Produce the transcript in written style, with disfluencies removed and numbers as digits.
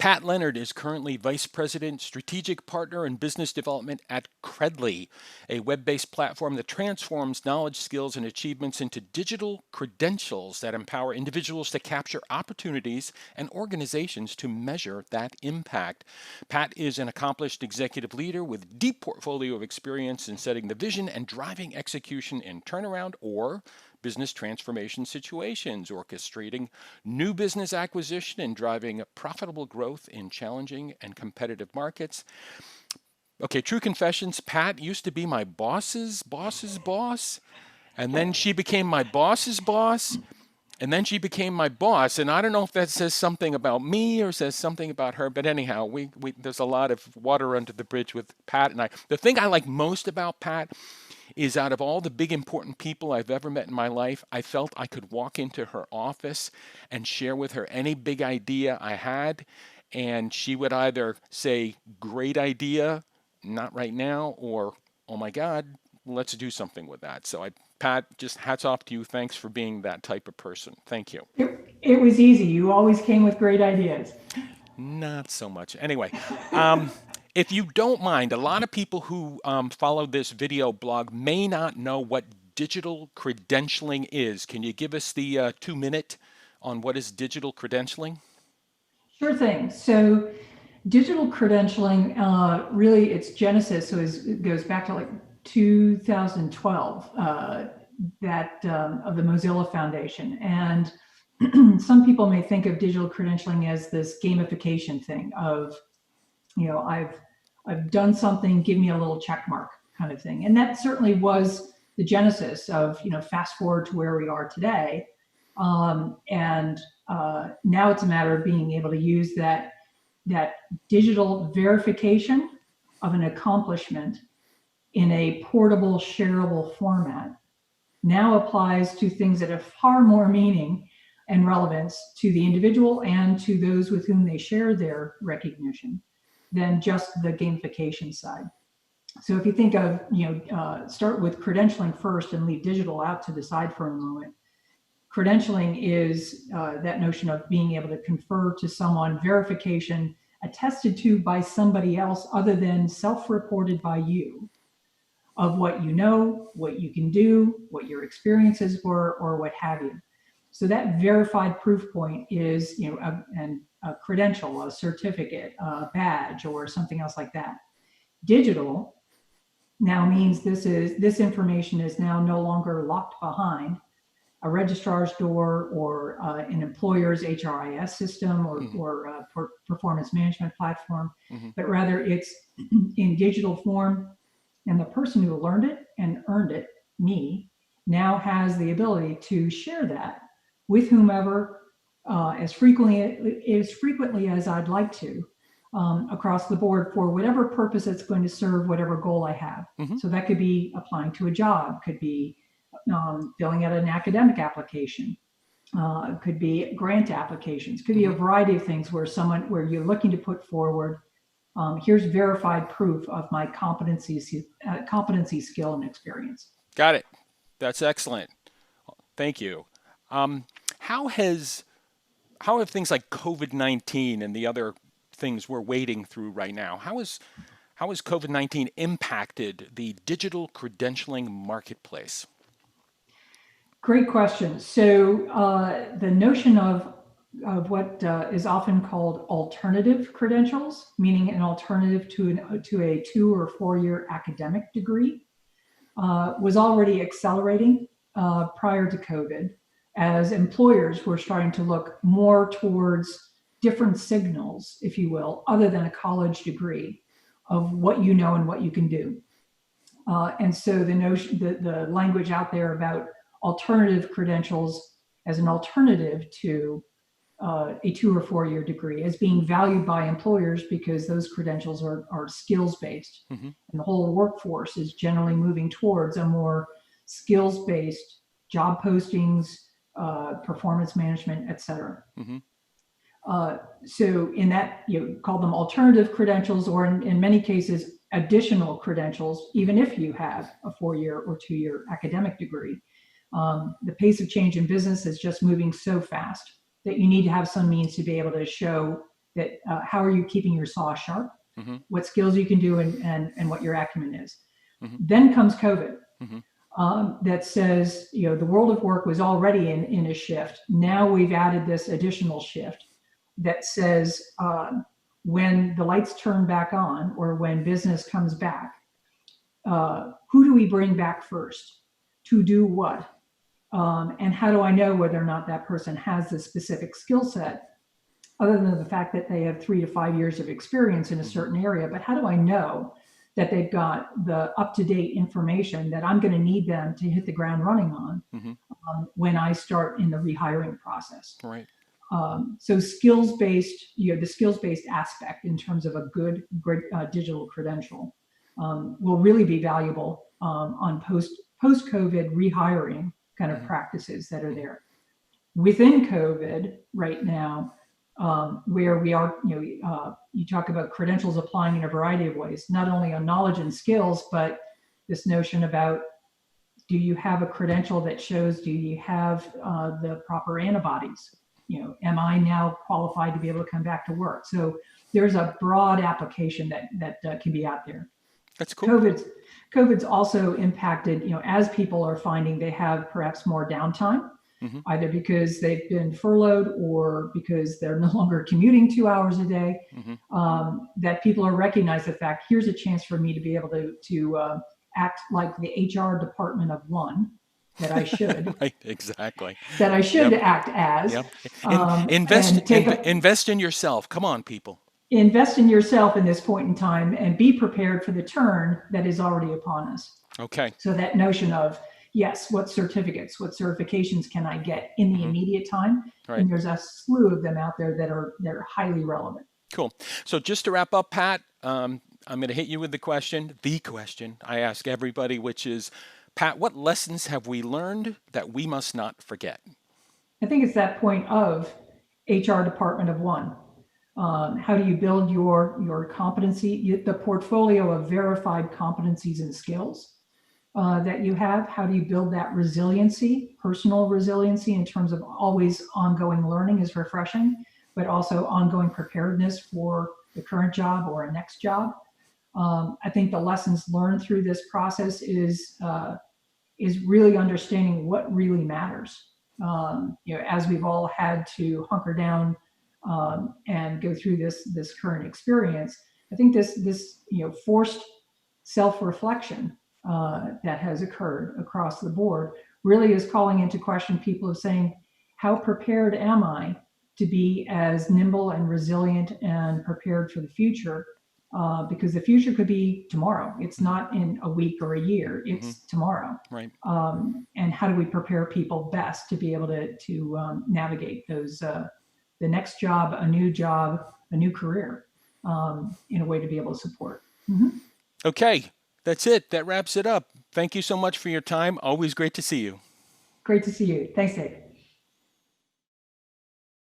Pat Leonard is currently Vice President, Strategic Partner and Business Development at Credly, a web based platform that transforms knowledge, skills, and achievements into digital credentials that empower individuals to capture opportunities and organizations to measure that impact. Pat is an accomplished executive leader with deep portfolio of experience in setting the vision and driving execution in turnaround or business transformation situations, orchestrating new business acquisition and driving profitable growth in challenging and competitive markets. Okay, true confessions. Pat used to be my boss's boss's boss, and then she became my boss's boss, and then she became my boss. And I don't know if that says something about me or says something about her, but anyhow, there's a lot of water under the bridge with Pat and I. The thing I like most about Pat is out of all the big important people I've ever met in my life, I felt I could walk into her office and share with her any big idea I had. And she would either say, great idea, not right now, or, oh my God, let's do something with that. So Pat, just hats off to you. Thanks for being that type of person. Thank you. It was easy. You always came with great ideas. Not so much. Anyway, if you don't mind, a lot of people who follow this video blog may not know what digital credentialing is. Can you give us the 2 minute on what is digital credentialing? Sure thing. So digital credentialing, really its genesis it goes back to like 2012, that of the Mozilla Foundation. And some people may think of digital credentialing as this gamification thing of, I've done something, give me a little check mark kind of thing. And that certainly was the genesis of, fast forward to where we are today. And now it's a matter of being able to use that digital verification of an accomplishment in a portable, shareable format now applies to things that have far more meaning and relevance to the individual and to those with whom they share their recognition than just the gamification side. So if you think of, start with credentialing first and leave digital out to the side for a moment. Credentialing is that notion of being able to confer to someone verification attested to by somebody else other than self-reported by you of what you know, what you can do, what your experiences were, or what have you. So that verified proof point is, a credential, a certificate, a badge, or something else like that. Digital now means this information is now no longer locked behind a registrar's door or an employer's HRIS system or performance management platform, but rather it's in digital form. And the person who learned it and earned it, me, now has the ability to share that with whomever as frequently as I'd like to across the board for whatever purpose it's going to serve, whatever goal I have. So that could be applying to a job, could be filling out an academic application, could be grant applications, could be a variety of things where you're looking to put forward, here's verified proof of my competency, skill, and experience. Got it. That's excellent. Thank you. How have things like COVID-19 and the other things we're wading through right now, how has COVID-19 impacted the digital credentialing marketplace? Great question. So the notion of what is often called alternative credentials, meaning an alternative to a 2 or 4 year academic degree, was already accelerating prior to COVID, as employers were starting to look more towards different signals, if you will, other than a college degree of what you know and what you can do. And so the language out there about alternative credentials as an alternative to a 2 or 4 year degree as being valued by employers because those credentials are skills based. And the whole workforce is generally moving towards a more skills based job postings, performance management, et cetera. So in that, call them alternative credentials, or in many cases, additional credentials, even if you have a 4 year or 2 year academic degree. The pace of change in business is just moving so fast that you need to have some means to be able to show that how are you keeping your saw sharp, Mm-hmm. what skills you can do, and what your acumen is. Mm-hmm. Then comes COVID. Mm-hmm. That says, the world of work was already in a shift. Now we've added this additional shift that says when the lights turn back on or when business comes back, who do we bring back first to do what? And how do I know whether or not that person has the specific skill set, other than the fact that they have 3 to 5 years of experience in a certain area? But how do I know that they've got the up-to-date information that I'm going to need them to hit the ground running on Mm-hmm. when I start in the rehiring process? Right. So skills-based, the skills-based aspect in terms of a good digital credential will really be valuable on post-COVID rehiring kind of Mm-hmm. practices that are there. Within COVID right now, where we are, you talk about credentials applying in a variety of ways, not only on knowledge and skills, but this notion about, do you have a credential that shows, do you have the proper antibodies? Am I now qualified to be able to come back to work? So there's a broad application that can be out there. That's cool. COVID's also impacted, as people are finding they have perhaps more downtime, Mm-hmm. either because they've been furloughed or because they're no longer commuting 2 hours a day, Mm-hmm. that people are recognize the fact, here's a chance for me to be able to act like the HR department of one that I should, Right. Exactly. that I should Yep. act as, Yep. And and invest in yourself. Come on, people. invest in yourself in this point in time and be prepared for the turn that is already upon us. Okay. So that notion of, yes, what certificates, what certifications can I get in the Mm-hmm. immediate time? Right. And there's a slew of them out there that are highly relevant. Cool. So just to wrap up, Pat, I'm going to hit you with the question I ask everybody, which is, Pat, what lessons have we learned that we must not forget? I think it's that point of HR department of one. How do you build your competency, the portfolio of verified competencies and skills that you have? How do you build that resiliency, personal resiliency, in terms of always ongoing learning is refreshing, but also ongoing preparedness for the current job or a next job? I think the lessons learned through this process is really understanding what really matters. As we've all had to hunker down and go through this current experience, I think this forced self-reflection that has occurred across the board really is calling into question people of saying, how prepared am I to be as nimble and resilient and prepared for the future? Because the future could be tomorrow. It's not in a week or a year. It's tomorrow. Right. And how do we prepare people best to be able to navigate those the next job, a new career, in a way to be able to support. Okay. That's it. That wraps it up. Thank you so much for your time. Always great to see you. Great to see you. Thanks, Dave.